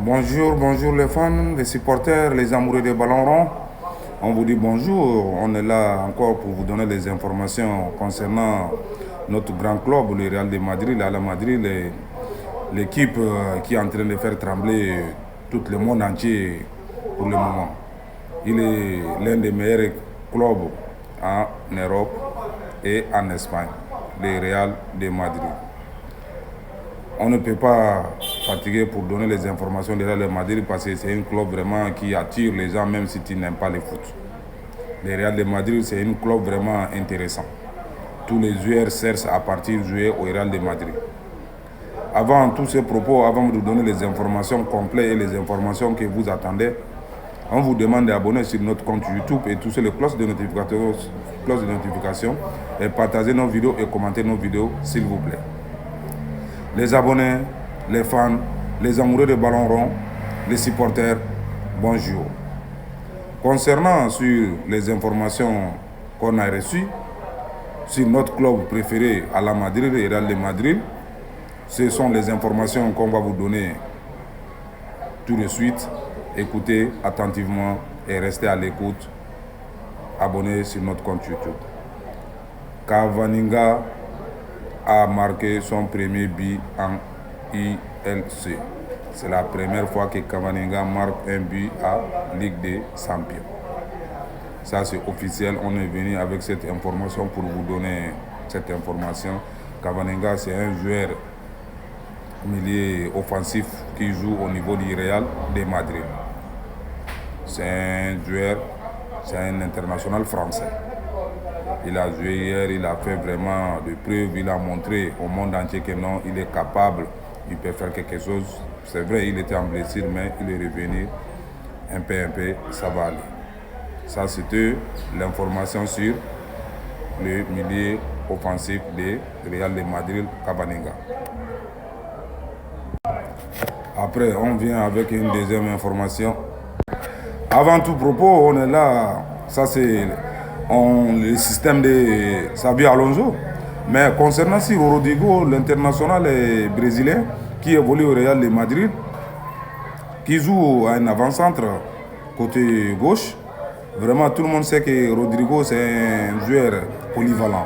Bonjour, bonjour les fans, les supporters, les amoureux des ballons ronds. On vous dit bonjour. On est là encore pour vous donner les informations concernant notre grand club, le Real de Madrid, l'Ala Madrid, l'équipe qui est en train de faire trembler tout le monde entier pour le moment. Il est l'un des meilleurs clubs en Europe et en Espagne, le Real de Madrid. On ne peut pas fatiguer pour donner les informations de Real de Madrid parce que c'est un club vraiment qui attire les gens même si tu n'aimes pas le foot. Le Real de Madrid, c'est un club vraiment intéressant. Tous les joueurs cherchent à partir jouer au Real de Madrid. Avant tous ces propos, avant de vous donner les informations complètes et les informations que vous attendez, on vous demande d'abonner sur notre compte YouTube et toucher les cloches de notification et partager nos vidéos et commenter nos vidéos s'il vous plaît. Les abonnés, les fans, les amoureux de ballon rond, les supporters, bonjour. Concernant sur les informations qu'on a reçues sur notre club préféré à la Madrid, le Real de Madrid, ce sont les informations qu'on va vous donner tout de suite. Écoutez attentivement et restez à l'écoute. Abonnez sur notre compte YouTube. Cavaninga a marqué son premier but en ILC. C'est la première fois que Cavaninga marque un but à Ligue des Champions. Ça c'est officiel, on est venu avec cette information pour vous donner cette information. Cavaninga c'est un joueur milieu offensif qui joue au niveau du Real de Madrid. C'est un joueur, c'est un international français. Il a joué hier, il a fait vraiment de preuves, il a montré au monde entier que non, il est capable, il peut faire quelque chose. C'est vrai, il était en blessure, mais il est revenu un peu, ça va aller. Ça, c'était l'information sur le milieu offensif de Real de Madrid, Cavaninga. Après, on vient avec une deuxième information. Avant tout propos, on est là, ça c'est le système de Xabi Alonso. Mais concernant si Rodrigo, l'international brésilien, qui évolue au Real de Madrid, qui joue à un avant-centre côté gauche, vraiment tout le monde sait que Rodrigo c'est un joueur polyvalent.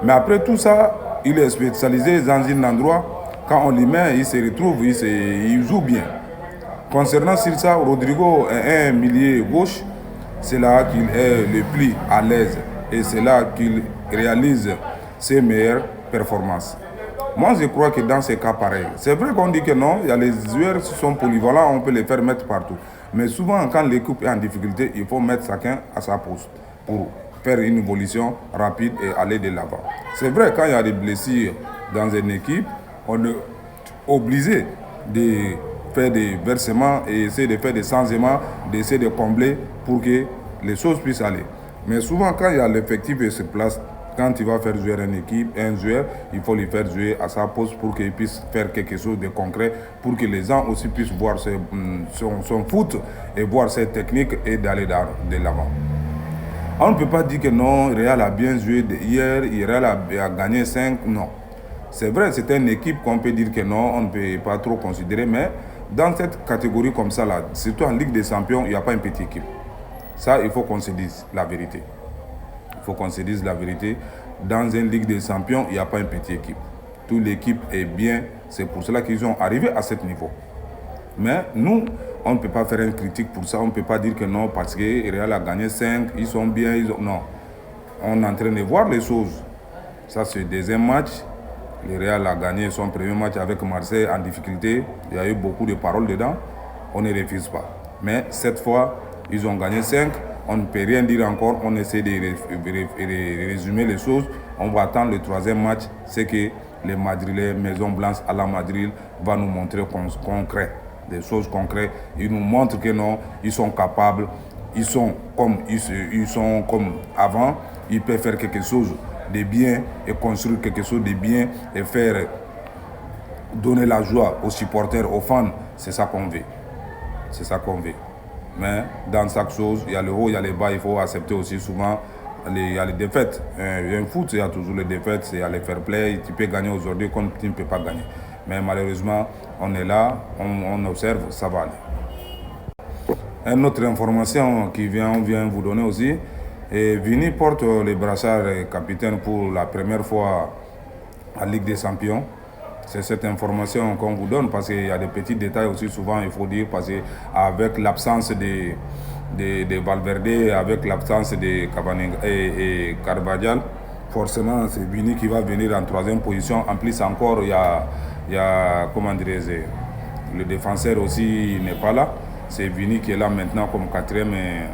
Mais après tout ça, il est spécialisé dans un endroit. Quand on l'y met, il se retrouve, il joue bien. Concernant sur ça, Rodrigo est un milieu gauche. C'est là qu'il est le plus à l'aise et c'est là qu'il réalise ses meilleures performances. Moi, je crois que dans ces cas pareils, c'est vrai qu'on dit que non, il y a les joueurs qui sont polyvalents, on peut les faire mettre partout. Mais souvent, quand l'équipe est en difficulté, il faut mettre chacun à sa poste pour faire une évolution rapide et aller de l'avant. C'est vrai, quand il y a des blessures dans une équipe, on est obligé de faire des versements et essayer de faire des changements, d'essayer de combler pour que les choses puissent aller. Mais souvent, quand il y a l'effectif et se place, quand tu vas faire jouer une équipe, un joueur, il faut lui faire jouer à sa poste pour qu'il puisse faire quelque chose de concret, pour que les gens aussi puissent voir son foot et voir ses techniques et d'aller de l'avant. On ne peut pas dire que non, Real a bien joué hier, Real a gagné 5, non. C'est vrai, c'est une équipe qu'on peut dire que non, on ne peut pas trop considérer, mais dans cette catégorie comme ça, là, surtout en Ligue des Champions, il n'y a pas une petite équipe. Ça, il faut qu'on se dise la vérité. Il faut qu'on se dise la vérité. Dans une Ligue des Champions, il n'y a pas une petite équipe. Toute l'équipe est bien. C'est pour cela qu'ils sont arrivés à ce niveau. Mais nous, on ne peut pas faire une critique pour ça. On ne peut pas dire que non, parce que Real a gagné 5, ils sont bien. Non. On est en train de voir les choses. Ça, c'est le deuxième match. Le Real a gagné son premier match avec Marseille en difficulté. Il y a eu beaucoup de paroles dedans. On ne refuse pas. Mais cette fois, ils ont gagné 5. On ne peut rien dire encore. On essaie de résumer les choses. On va attendre le troisième match. C'est que les Madrilènes, Maison Blanche à la Madrid, va nous montrer concret, des choses concrètes. Ils nous montrent que non, ils sont capables. Ils sont comme avant. Ils peuvent faire quelque chose de bien et construire quelque chose de bien et faire donner la joie aux supporters, aux fans. C'est ça qu'on veut. C'est ça qu'on veut. Mais dans chaque chose, il y a le haut, il y a les bas, il faut accepter aussi souvent, il y a les défaites. Un foot, il y a toujours les défaites, il y a les fair play, tu peux gagner aujourd'hui comme tu ne peux pas gagner. Mais malheureusement, on est là, on observe, ça va aller. Une autre information on vient vous donner aussi, et Vini porte le brassard capitaine pour la première fois à Ligue des Champions. C'est cette information qu'on vous donne parce qu'il y a des petits détails aussi souvent, il faut dire, parce qu'avec l'absence de Valverde, avec l'absence de Cavani et Carvajal, forcément c'est Vini qui va venir en troisième position. En plus encore, il y a comment dirais-je, le défenseur aussi n'est pas là. C'est Vini qui est là maintenant comme quatrième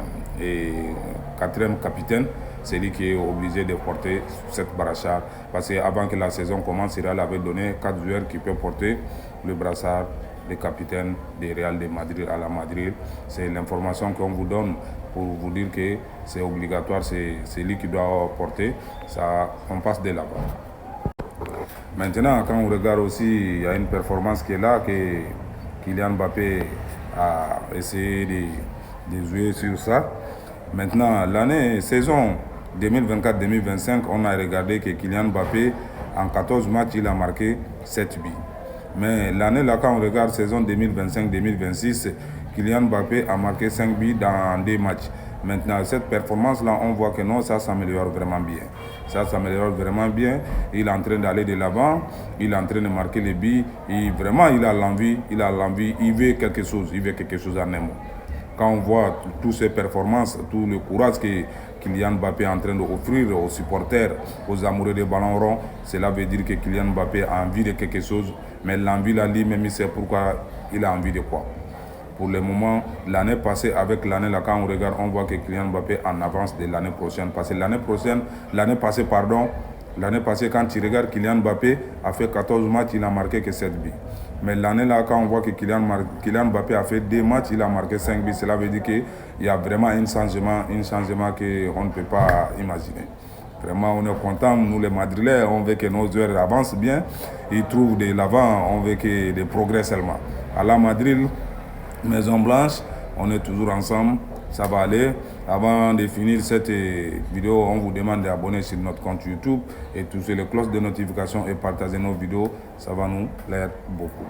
capitaine. C'est lui qui est obligé de porter cette brassard. Parce qu'avant que la saison commence, Real avait donné 4 joueurs qui peuvent porter le brassard de capitaine du Real de Madrid à la Madrid. C'est l'information qu'on vous donne pour vous dire que c'est obligatoire, c'est lui qui doit porter. Ça, on passe de là-bas. Maintenant, quand on regarde aussi, il y a une performance qui est là, que Kylian Mbappé a essayé de jouer sur ça. Maintenant, saison 2024-2025, on a regardé que Kylian Mbappé, en 14 matchs, il a marqué 7 buts. Mais l'année là, quand on regarde saison 2025-2026, Kylian Mbappé a marqué 5 buts dans 2 matchs. Maintenant, cette performance-là, on voit que non, ça s'améliore vraiment bien. Ça s'améliore vraiment bien. Il est en train d'aller de l'avant, il est en train de marquer les buts. Et vraiment, il a l'envie, il veut quelque chose en un mot. Quand on voit toutes ces performances, tout le courage que Kylian Mbappé est en train d'offrir aux supporters, aux amoureux des ballons ronds, cela veut dire que Kylian Mbappé a envie de quelque chose, mais l'envie là, lui-même, il sait pourquoi il a envie de quoi. Pour le moment, l'année passée, avec l'année là, quand on regarde, on voit que Kylian Mbappé en avance de l'année prochaine. Parce que l'année passée, quand tu regardes, Kylian Mbappé a fait 14 matchs, il n'a marqué que 7 buts. Mais l'année là, quand on voit que Kylian Mbappé a fait 2 matchs, il a marqué 5 buts, cela veut dire qu'il y a vraiment un changement qu'on ne peut pas imaginer. Vraiment, on est content, nous les Madrilènes, on veut que nos joueurs avancent bien, ils trouvent de l'avant, on veut que des progrès seulement. À la Madrid, Maison Blanche, on est toujours ensemble, ça va aller. Avant de finir cette vidéo, on vous demande d'abonner sur notre compte YouTube et toucher les cloches de notification et partager nos vidéos, ça va nous plaire beaucoup.